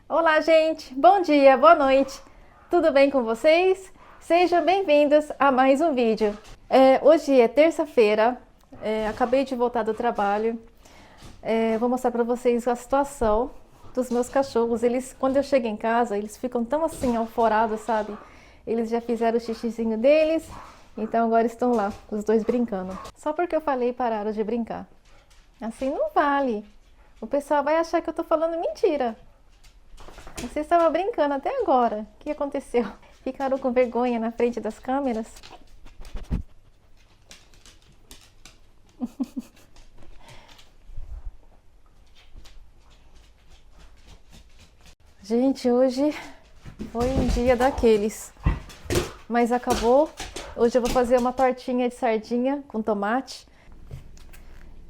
Olá, gente! Bom dia, boa noite! Tudo bem com vocês? Sejam bem-vindos a mais um vídeo. Hoje é terça-feira, acabei de voltar do trabalho. Vou mostrar para vocês a situação dos meus cachorros. Quando eu chego em casa, eles ficam tão assim alvorados, sabe? Eles já fizeram o xixizinho deles, então agora estão lá, os dois brincando. Só porque eu falei pararam de brincar. Assim não vale. O pessoal vai achar que eu tô falando mentira. Você estava brincando até agora. O que aconteceu? Ficaram com vergonha na frente das câmeras? Gente, hoje foi um dia daqueles. Mas acabou. Hoje eu vou fazer uma tortinha de sardinha com tomate.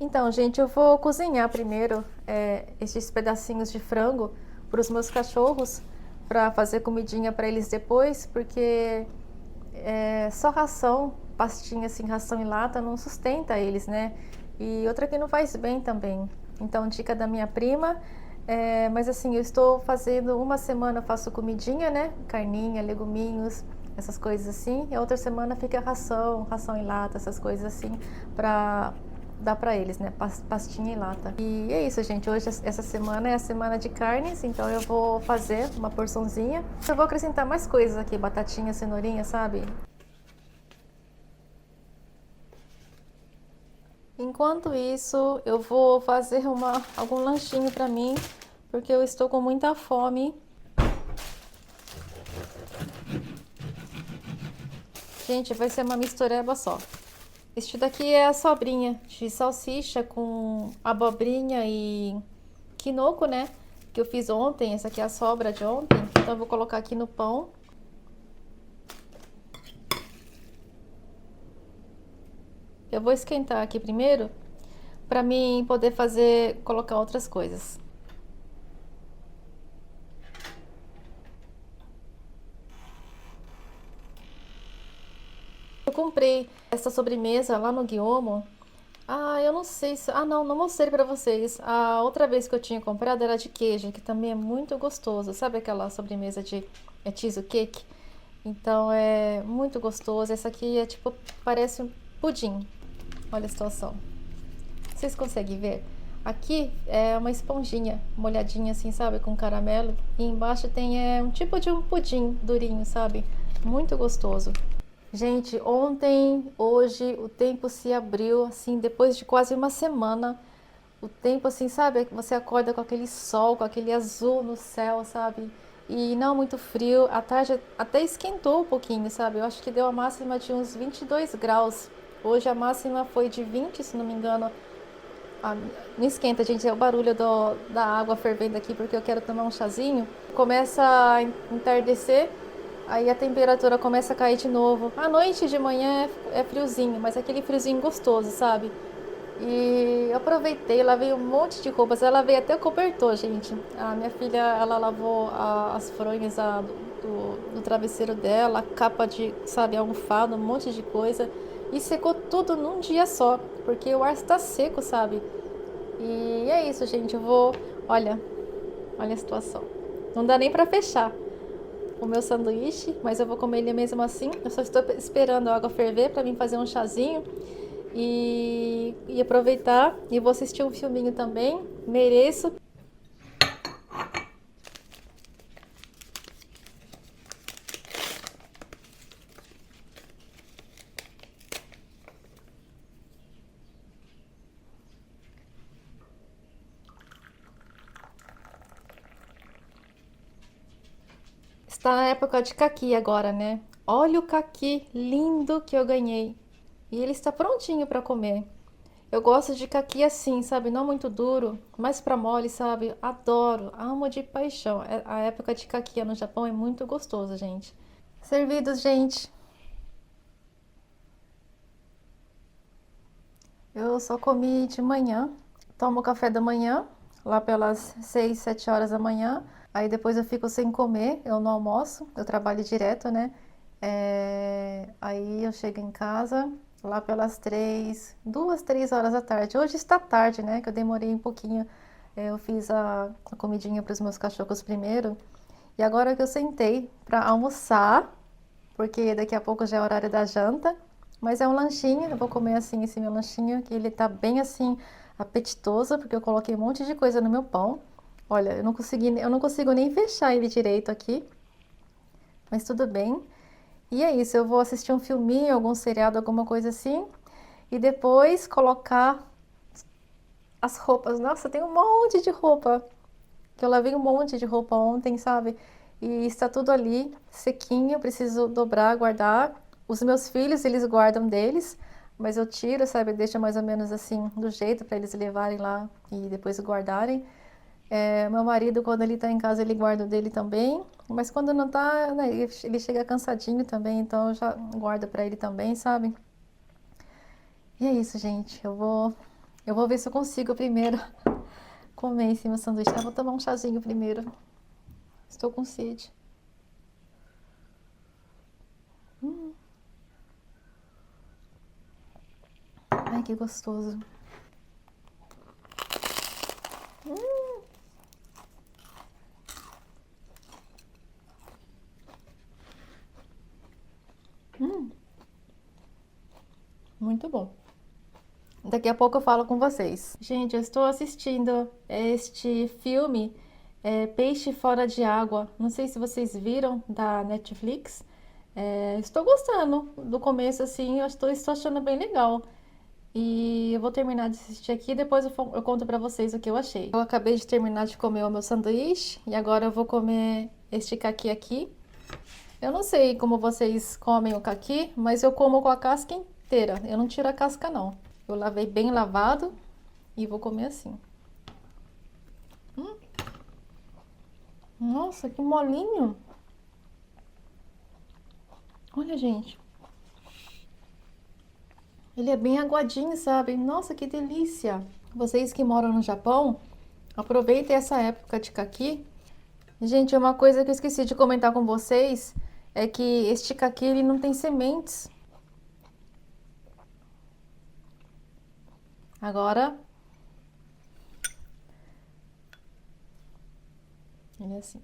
Então, gente, eu vou cozinhar primeiro esses pedacinhos de frango para os meus cachorros, para fazer comidinha para eles depois, porque só ração, pastinha assim, ração em lata, não sustenta eles, né? E outra que não faz bem também. Então, dica da minha prima. Mas assim, eu estou fazendo uma semana, faço comidinha, né? Carninha, leguminhos, essas coisas assim. E a outra semana fica ração em lata, essas coisas assim, pra dar pra eles, né? Pastinha em lata. E é isso, gente. Hoje, essa semana é a semana de carnes, então eu vou fazer uma porçãozinha. Eu vou acrescentar mais coisas aqui, batatinha, cenourinha, sabe? Enquanto isso, eu vou fazer algum lanchinho pra mim, porque eu estou com muita fome. Gente, vai ser uma mistureba só. Este daqui é a sobrinha de salsicha com abobrinha e quinoco, né? Que eu fiz ontem. Essa aqui é a sobra de ontem. Então eu vou colocar aqui no pão. Eu vou esquentar aqui primeiro para mim poder colocar outras coisas. Eu comprei essa sobremesa lá no Guiomo. Eu não sei se. Não mostrei pra vocês. A outra vez que eu tinha comprado era de queijo, que também é muito gostoso. Sabe aquela sobremesa de cheesecake? Então é muito gostoso. Essa aqui é tipo, parece um pudim. Olha a situação. Vocês conseguem ver? Aqui é uma esponjinha molhadinha assim, sabe? Com caramelo. E embaixo tem um tipo de um pudim durinho, sabe? Muito gostoso. Gente, ontem, hoje, o tempo se abriu, assim, depois de quase uma semana. O tempo, assim, sabe? Você acorda com aquele sol, com aquele azul no céu, sabe? E não muito frio. À tarde até esquentou um pouquinho, sabe? Eu acho que deu a máxima de uns 22 graus. Hoje a máxima foi de 20, se não me engano. Não esquenta, gente, é o barulho da água fervendo aqui, porque eu quero tomar um chazinho. Começa a entardecer. Aí a temperatura começa a cair de novo. À noite de manhã é friozinho, mas aquele friozinho gostoso, sabe? E eu aproveitei, lavei um monte de roupas. Ela veio até o cobertor, gente. A minha filha, ela lavou as fronhas do travesseiro dela, a capa de, sabe, almofada, um monte de coisa. E secou tudo num dia só, porque o ar está seco, sabe? E é isso, gente. Olha, olha a situação. Não dá nem pra fechar o meu sanduíche, mas eu vou comer ele mesmo assim. Eu só estou esperando a água ferver para mim fazer um chazinho e aproveitar. E vou assistir um filminho também. Mereço. Está na época de caqui agora, né? Olha o caqui lindo que eu ganhei. E ele está prontinho para comer. Eu gosto de caqui assim, sabe? Não muito duro, mas para mole, sabe? Adoro, amo de paixão. A época de caqui no Japão é muito gostoso, gente. Servidos, gente. Eu só comi de manhã. Tomo café da manhã, lá pelas 6, 7 horas da manhã. Aí depois eu fico sem comer, eu não almoço, eu trabalho direto, né? Aí eu chego em casa lá pelas 3, 2, 3 horas da tarde. Hoje está tarde, né? Que eu demorei um pouquinho Eu fiz a comidinha para os meus cachorros primeiro. E agora que eu sentei para almoçar, porque daqui a pouco já é horário da janta. Mas é um lanchinho, eu vou comer assim esse meu lanchinho, que ele tá bem assim apetitoso, porque eu coloquei um monte de coisa no meu pão. Olha, eu não consigo nem fechar ele direito aqui, mas tudo bem. E é isso, eu vou assistir um filminho, algum seriado, alguma coisa assim, e depois colocar as roupas. Nossa, tem um monte de roupa, que eu lavei um monte de roupa ontem, sabe? E está tudo ali, sequinho, eu preciso dobrar, guardar. Os meus filhos, eles guardam deles, mas eu tiro, sabe? Deixo mais ou menos assim, do jeito para eles levarem lá e depois guardarem. Meu marido, quando ele tá em casa, ele guarda o dele também. Mas quando não tá, né, ele chega cansadinho também, então eu já guardo para ele também, sabe? E é isso, gente. Eu vou ver se eu consigo primeiro comer esse meu sanduíche. Eu vou tomar um chazinho primeiro. Estou com sede. Ai, que gostoso. Muito bom. Daqui a pouco eu falo com vocês. Gente, eu estou assistindo este filme, Peixe Fora de Água. Não sei se vocês viram, da Netflix. Estou gostando do começo, assim, estou achando bem legal. E eu vou terminar de assistir aqui e depois eu conto pra vocês o que eu achei. Eu acabei de terminar de comer o meu sanduíche e agora eu vou comer este caqui aqui. Eu não sei como vocês comem o caqui, mas eu como com a casca inteira. Eu não tiro a casca, não. Eu lavei bem lavado e vou comer assim. Nossa, que molinho! Olha, gente. Ele é bem aguadinho, sabe? Nossa, que delícia! Vocês que moram no Japão, aproveitem essa época de caqui. Gente, uma coisa que eu esqueci de comentar com vocês é que este caqui ele não tem sementes. Agora, ele é assim.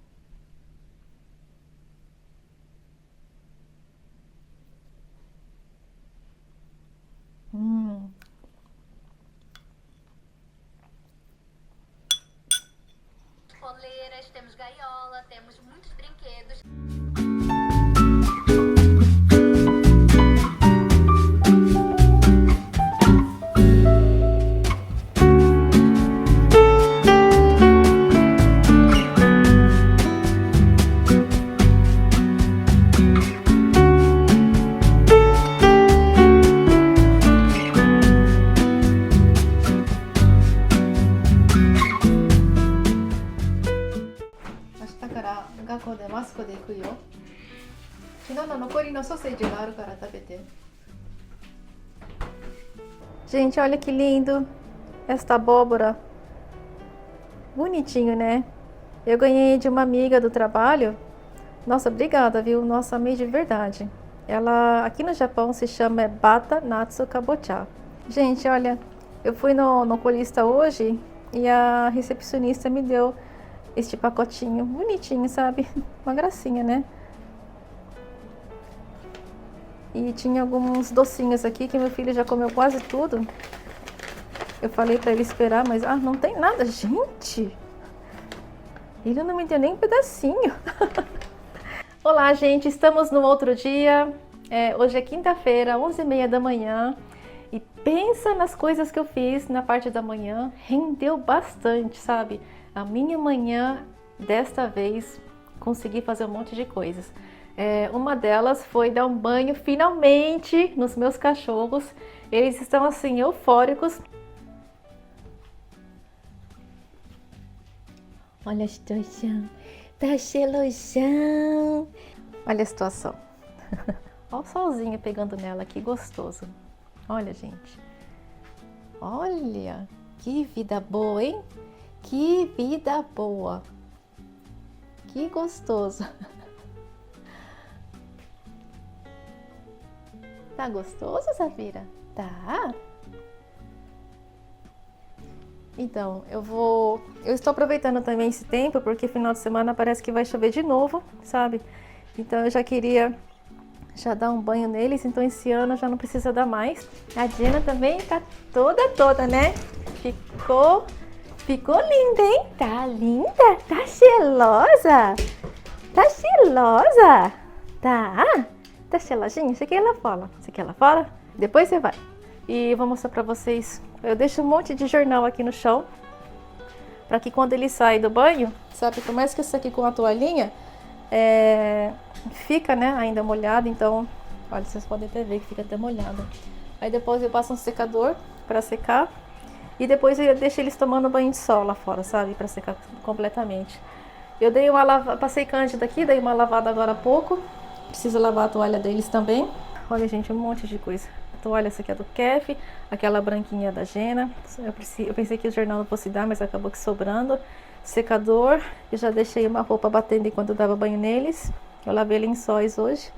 Hum. Poleiras, temos gaiola, temos muitos brinquedos. Gente, olha que lindo esta abóbora. Bonitinho, né? Eu ganhei de uma amiga do trabalho. Nossa, obrigada, viu? Nossa, amei de verdade. Ela, aqui no Japão, se chama Bata Natsu Kabocha. Gente, olha, eu fui no oculista hoje e a recepcionista me deu este pacotinho bonitinho, sabe? Uma gracinha, né? E tinha alguns docinhos aqui que meu filho já comeu quase tudo. Eu falei pra ele esperar, mas não tem nada, gente. Ele não me deu nem um pedacinho. Olá, gente, estamos no outro dia. Hoje é quinta-feira, 11h30 da manhã. E pensa nas coisas que eu fiz na parte da manhã. Rendeu bastante, sabe? A minha manhã, desta vez, consegui fazer um monte de coisas. Uma delas foi dar um banho finalmente nos meus cachorros. Eles estão assim eufóricos. Olha a situação, tá gelojão. Olha a situação. Olha o solzinho pegando nela, que gostoso. Olha, gente. Olha, que vida boa, hein? Que vida boa. Que gostoso. Tá gostoso, Safira? Tá. Então, eu estou aproveitando também esse tempo, porque final de semana parece que vai chover de novo, sabe? Então eu já queria já dar um banho neles, então esse ano já não precisa dar mais. A Jenna também tá toda, né? Ficou linda, hein? Tá linda? Tá cheirosa? Tá cheirosa? Tá? Tá cheirosinha? Você quer ir lá fora? Você quer ir lá fora? Depois você vai. E vou mostrar pra vocês. Eu deixo um monte de jornal aqui no chão, para que quando ele sai do banho, sabe, por mais que isso aqui com a toalhinha, fica, né, ainda molhado, então, olha, vocês podem até ver que fica até molhado. Aí depois eu passo um secador para secar e depois eu deixo eles tomando banho de sol lá fora, sabe, para secar completamente. Eu dei uma lavada, passei Cândida aqui, dei uma lavada agora há pouco. Preciso lavar a toalha deles também. Olha, gente, um monte de coisa. A toalha, essa aqui é do Kef, aquela branquinha da Jenna. Eu pensei que o jornal não fosse dar, mas acabou que sobrando. Secador, eu já deixei uma roupa batendo enquanto eu dava banho neles. Eu lavei lençóis hoje.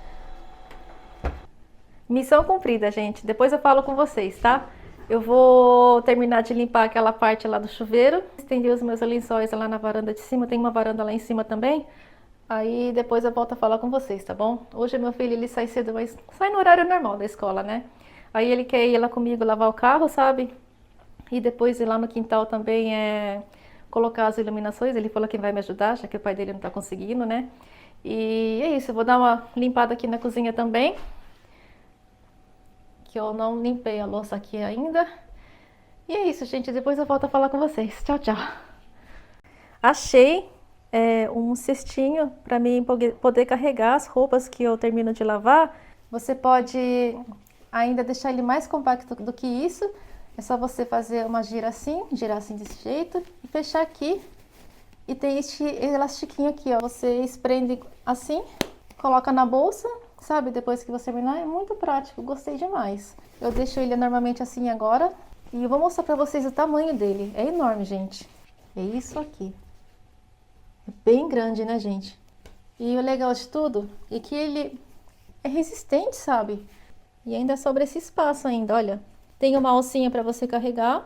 Missão cumprida, gente. Depois eu falo com vocês, tá? Eu vou terminar de limpar aquela parte lá do chuveiro. Estendi os meus lençóis lá na varanda de cima. Tem uma varanda lá em cima também. Aí depois eu volto a falar com vocês, tá bom? Hoje meu filho ele sai cedo, mas sai no horário normal da escola, né? Aí ele quer ir lá comigo lavar o carro, sabe? E depois ir lá no quintal também colocar as iluminações. Ele falou que vai me ajudar, já que o pai dele não tá conseguindo, né? E é isso, eu vou dar uma limpada aqui na cozinha também. Que eu não limpei a louça aqui ainda. E é isso, gente. Depois eu volto a falar com vocês. Tchau, tchau. Achei um cestinho para mim poder carregar as roupas que eu termino de lavar. Você pode ainda deixar ele mais compacto do que isso. É só você fazer uma girar assim desse jeito e fechar aqui. E tem este elastiquinho aqui, ó. Você esprende assim, coloca na bolsa, sabe? Depois que você terminar, é muito prático. Gostei demais. Eu deixo ele normalmente assim agora. E eu vou mostrar pra vocês o tamanho dele. É enorme, gente. É isso aqui. É bem grande, né, gente? E o legal de tudo é que ele é resistente, sabe? E ainda sobra esse espaço ainda, olha. Tem uma alcinha pra você carregar.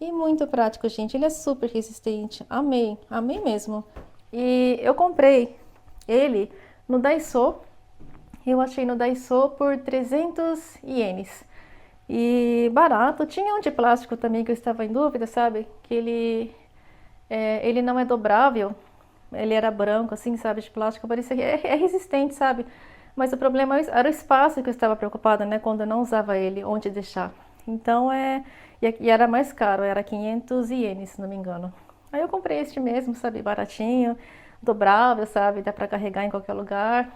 E muito prático, gente. Ele é super resistente. Amei, amei mesmo. E eu comprei ele no Daiso. Eu achei no Daiso por 300 ienes. E barato. Tinha um de plástico também que eu estava em dúvida, sabe? Que ele não é dobrável. Ele era branco, assim, sabe? De plástico. Parecia que é resistente, sabe? Mas o problema era o espaço que eu estava preocupada, né? Quando eu não usava ele, onde deixar. Então, e era mais caro. Era 500 ienes, se não me engano. Aí eu comprei este mesmo, sabe? Baratinho, dobrável, sabe? Dá pra carregar em qualquer lugar.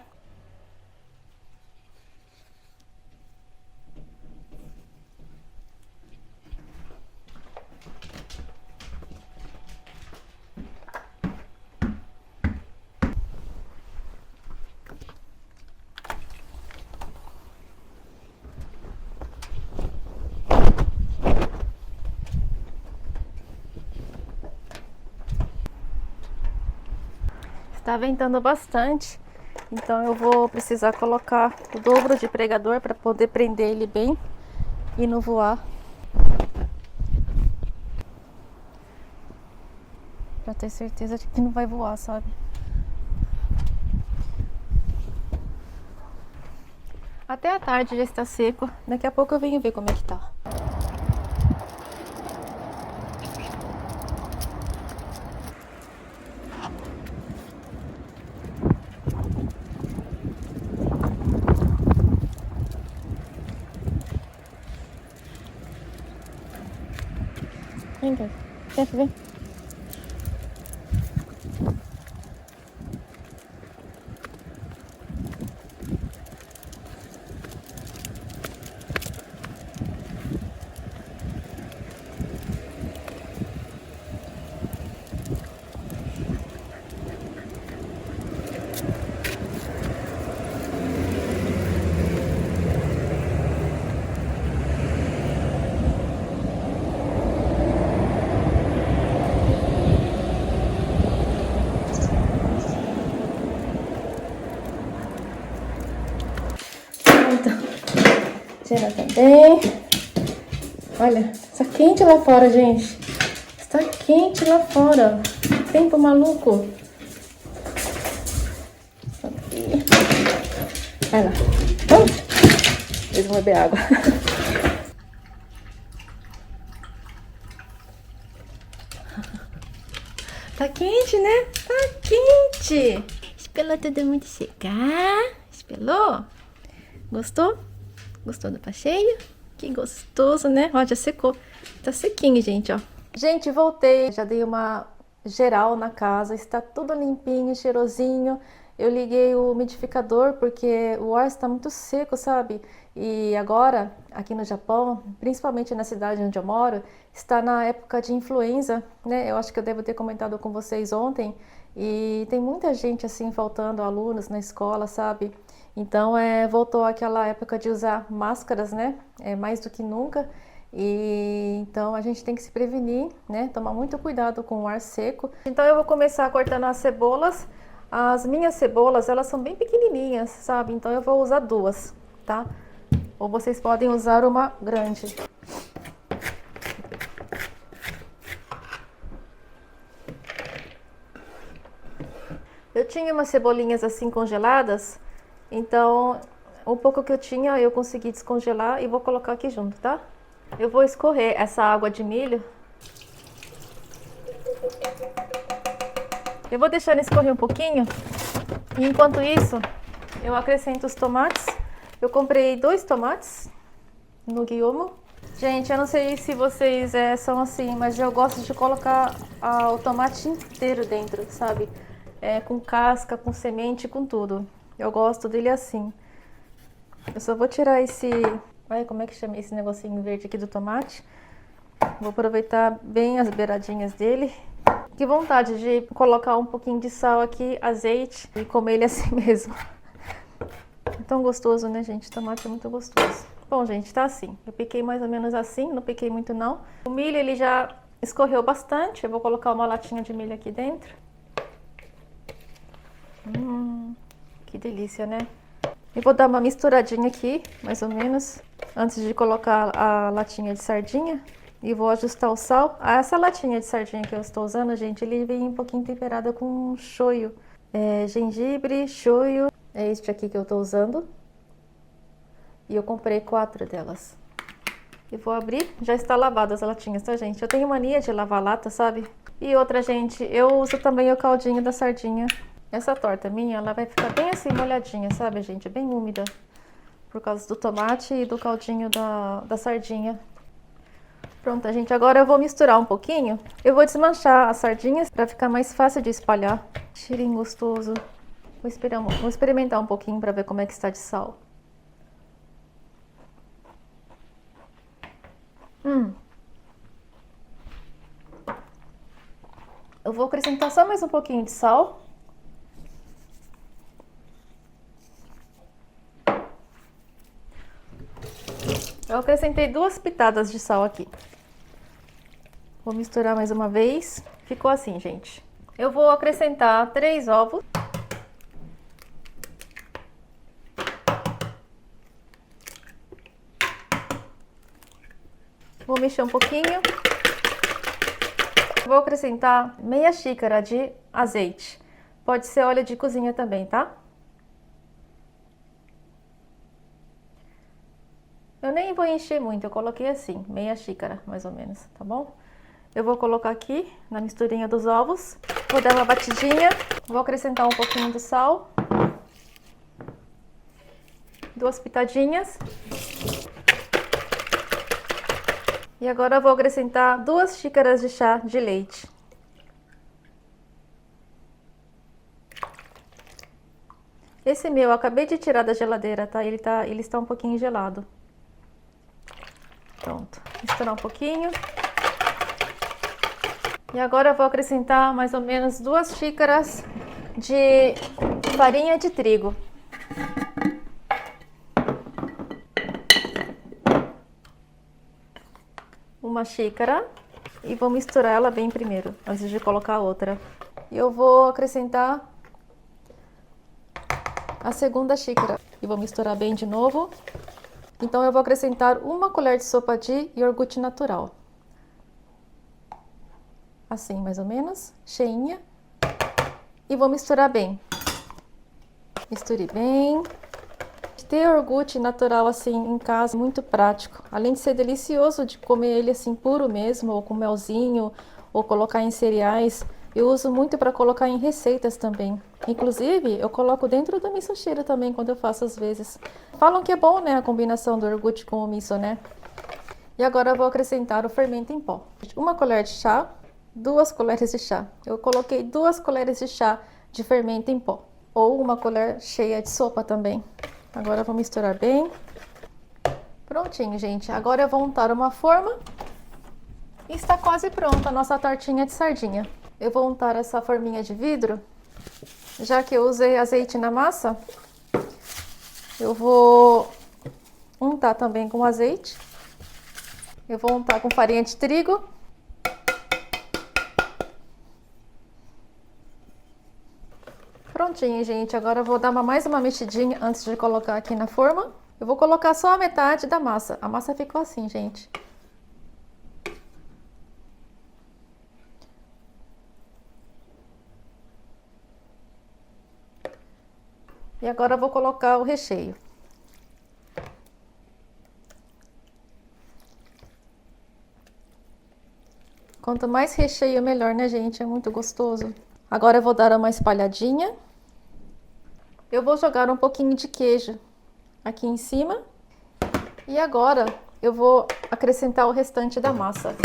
Está ventando bastante, então eu vou precisar colocar o dobro de pregador para poder prender ele bem e não voar. Para ter certeza de que não vai voar, sabe? Até a tarde já está seco, daqui a pouco eu venho ver como é que tá. Vem, pai. Vem. Jenna também. Olha, está quente lá fora, gente. quente lá fora. Tempo maluco. Aqui. Vai lá. Eles vão beber água. Tá quente, né? Tá quente. Esperou todo mundo chegar. Esperou? Gostou? Gostou do passeio? Que gostoso, né? Ó, já secou. Tá sequinho, gente, ó. Gente, voltei. Já dei uma geral na casa. Está tudo limpinho, cheirosinho. Eu liguei o umidificador porque o ar está muito seco, sabe? E agora, aqui no Japão, principalmente na cidade onde eu moro, está na época de influenza, né? Eu acho que eu devo ter comentado com vocês ontem. E tem muita gente assim faltando, alunos na escola, sabe? Então, voltou aquela época de usar máscaras, né? Mais do que nunca. E então a gente tem que se prevenir, né? Tomar muito cuidado com o ar seco. Então eu vou começar cortando as cebolas. As minhas cebolas, elas são bem pequenininhas, sabe? Então eu vou usar duas, tá? Ou vocês podem usar uma grande. Eu tinha umas cebolinhas assim congeladas, então o pouco que eu tinha eu consegui descongelar e vou colocar aqui junto, tá? Eu vou escorrer essa água de milho. Eu vou deixar ele escorrer um pouquinho. E enquanto isso, eu acrescento os tomates. Eu comprei 2 tomates no Guiomo. Gente, eu não sei se vocês são assim, mas eu gosto de colocar o tomate inteiro dentro, sabe? Com casca, com semente, com tudo. Eu gosto dele assim. Eu só vou tirar esse... Olha como é que chama esse negocinho verde aqui do tomate. Vou aproveitar bem as beiradinhas dele. Que vontade de colocar um pouquinho de sal aqui, azeite e comer ele assim mesmo. É tão gostoso, né, gente? Tomate é muito gostoso. Bom, gente, tá assim. Eu piquei mais ou menos assim, não piquei muito não. O milho, ele já escorreu bastante. Eu vou colocar uma latinha de milho aqui dentro. Que delícia, né? Eu vou dar uma misturadinha aqui, mais ou menos, antes de colocar a latinha de sardinha. E vou ajustar o sal. Essa latinha de sardinha que eu estou usando, gente, ele vem um pouquinho temperada com shoyu. Gengibre, shoyu. É este aqui que eu estou usando. E eu comprei 4 delas. E vou abrir. Já está lavada as latinhas, tá, gente? Eu tenho mania de lavar lata, sabe? E outra, gente, eu uso também o caldinho da sardinha. Essa torta minha, ela vai ficar bem assim, molhadinha, sabe, gente? Bem úmida. Por causa do tomate e do caldinho da sardinha. Pronto, gente, agora eu vou misturar um pouquinho. Eu vou desmanchar as sardinhas para ficar mais fácil de espalhar. Cheirinho gostoso. Vou experimentar um pouquinho para ver como é que está de sal. Eu vou acrescentar só mais um pouquinho de sal. Eu acrescentei 2 pitadas de sal aqui. Vou misturar mais uma vez. Ficou assim, gente. Eu vou acrescentar 3 ovos. Vou mexer um pouquinho. Vou acrescentar meia xícara de azeite. Pode ser óleo de cozinha também, tá? Eu nem vou encher muito, eu coloquei assim, meia xícara, mais ou menos, tá bom? Eu vou colocar aqui na misturinha dos ovos. Vou dar uma batidinha. Vou acrescentar um pouquinho de sal. 2 pitadinhas. E agora eu vou acrescentar 2 xícaras de chá de leite. Esse meu eu acabei de tirar da geladeira, tá? Ele está um pouquinho gelado. Pronto, misturar um pouquinho. E agora eu vou acrescentar mais ou menos 2 xícaras de farinha de trigo. Uma xícara. E vou misturar ela bem primeiro, antes de colocar a outra. E eu vou acrescentar a segunda xícara. E vou misturar bem de novo. Então eu vou acrescentar 1 colher de sopa de iogurte natural. assim mais ou menos, cheinha. E vou misturar bem. Misture bem. Ter iogurte natural assim em casa é muito prático. Além de ser delicioso de comer ele assim puro mesmo, ou com melzinho, ou colocar em cereais, eu uso muito para colocar em receitas também. Inclusive, eu coloco dentro do misoshiro também quando eu faço às vezes. Falam que é bom, né, a combinação do iogurte com o miso, né? E agora eu vou acrescentar o fermento em pó. 1 colher de chá, 2 colheres de chá. Eu coloquei 2 colheres de chá de fermento em pó, ou 1 colher cheia de sopa também. Agora eu vou misturar bem. Prontinho, gente. Agora eu vou untar uma forma. E está quase pronta a nossa tortinha de sardinha. Eu vou untar essa forminha de vidro. Já que eu usei azeite na massa, eu vou untar também com azeite. Eu vou untar com farinha de trigo. Prontinho, gente. Agora eu vou dar mais uma mexidinha antes de colocar aqui na forma. Eu vou colocar só a metade da massa. A massa ficou assim, gente. E agora eu vou colocar o recheio. Quanto mais recheio, melhor, né, gente? É muito gostoso. Agora eu vou dar uma espalhadinha. Eu vou jogar um pouquinho de queijo aqui em cima. E agora eu vou acrescentar o restante da massa.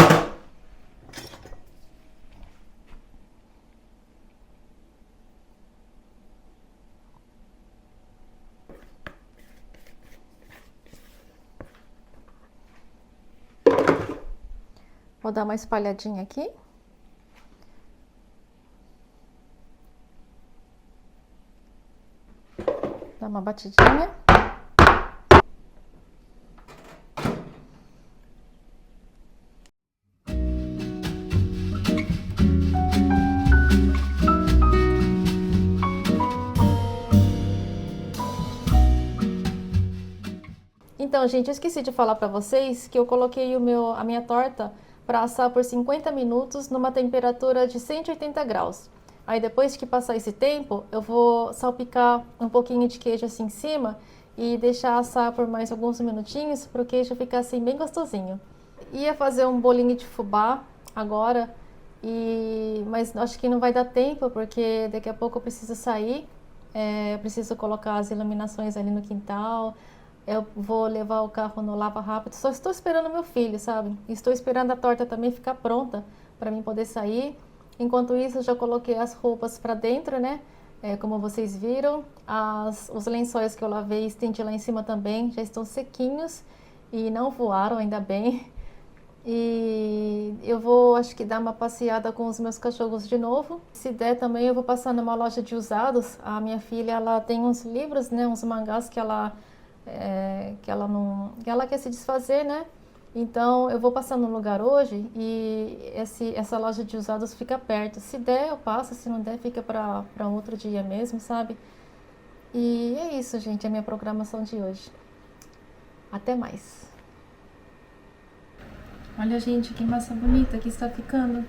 Vou dar uma espalhadinha aqui. Dá uma batidinha. Então, gente, eu esqueci de falar para vocês que eu coloquei a minha torta para assar por 50 minutos numa temperatura de 180 graus. Aí depois que passar esse tempo, eu vou salpicar um pouquinho de queijo assim em cima e deixar assar por mais alguns minutinhos para o queijo ficar assim bem gostosinho. Ia fazer um bolinho de fubá agora, mas acho que não vai dar tempo porque daqui a pouco eu preciso sair. Eu preciso colocar as iluminações ali no quintal. Eu vou levar o carro no lava rápido. Só estou esperando meu filho, sabe? Estou esperando a torta também ficar pronta para mim poder sair. Enquanto isso, eu já coloquei as roupas para dentro, né? Como vocês viram, os lençóis que eu lavei e estendi lá em cima também já estão sequinhos e não voaram, ainda bem. E eu vou, acho que dar uma passeada com os meus cachorros de novo. Se der também, eu vou passar numa loja de usados. A minha filha, ela tem uns livros, né? Uns mangás que ela quer se desfazer, né? Então eu vou passar no lugar hoje e essa loja de usados fica perto. Se der, eu passo, se não der, fica para outro dia mesmo, sabe? E é isso, gente, a minha programação de hoje. Até mais. Olha, gente, que massa bonita que está ficando.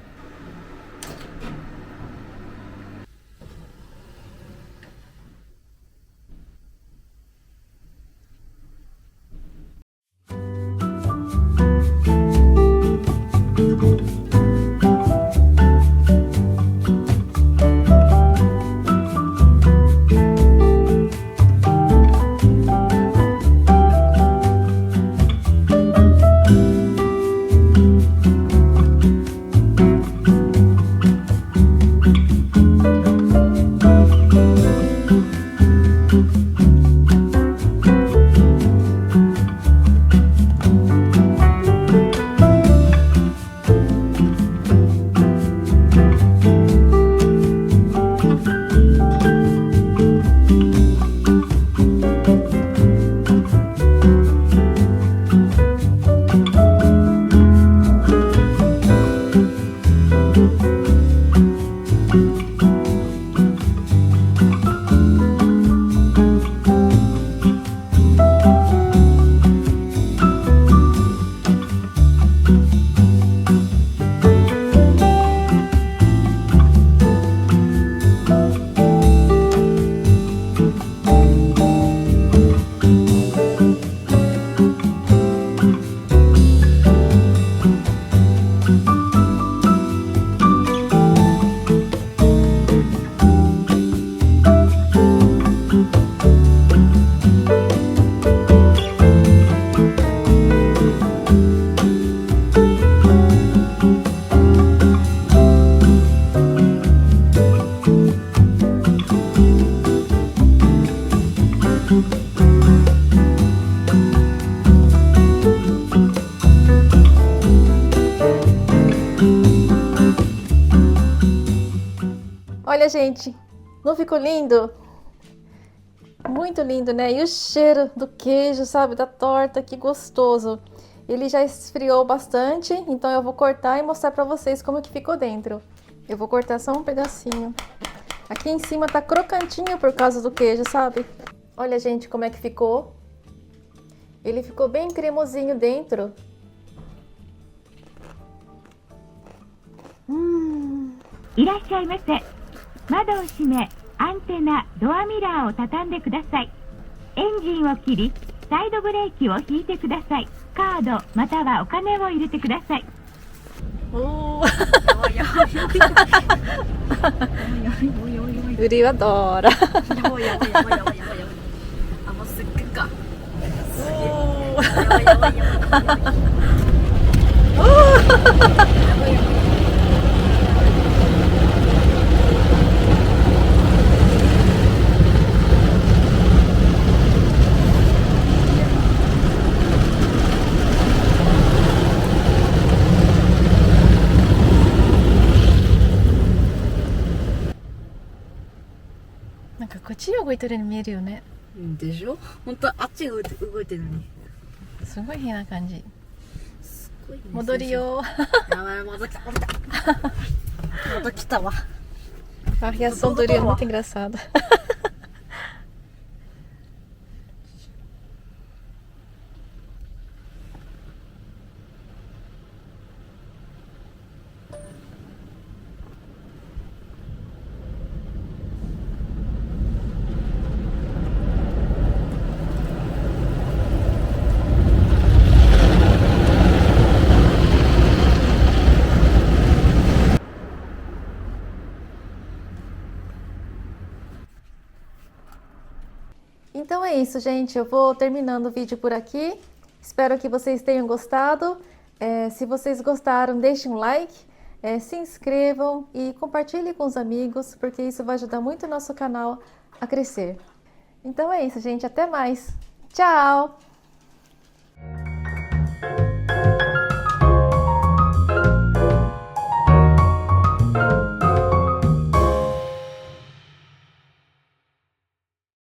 Olha, gente, não ficou lindo? Muito lindo, né? E o cheiro do queijo, sabe? Da torta, que gostoso. Ele já esfriou bastante, então eu vou cortar e mostrar pra vocês como que ficou dentro. Eu vou cortar só um pedacinho. Aqui em cima tá crocantinho por causa do queijo, sabe? Olha, gente, como é que ficou. Ele ficou bem cremosinho dentro. いらっしゃいませ。窓を閉め、アンテナ、ドアミラーを畳んでください。エンジンを切り、サイドブレーキを引いてください。カードまたはお金を入れてください。売りはドラ。なんかこっち動いてるように見えるよね。でしょ。本当あっちが動いてるのに。すごい変な感じ。すごいね。戻りよ。やばい、また来た。また来たわ。A reação do Uri é muito engraçada. Então é isso, gente. Eu vou terminando o vídeo por aqui. Espero que vocês tenham gostado. Se vocês gostaram, deixem um like, se inscrevam e compartilhem com os amigos, porque isso vai ajudar muito o nosso canal a crescer. Então é isso, gente. Até mais. Tchau!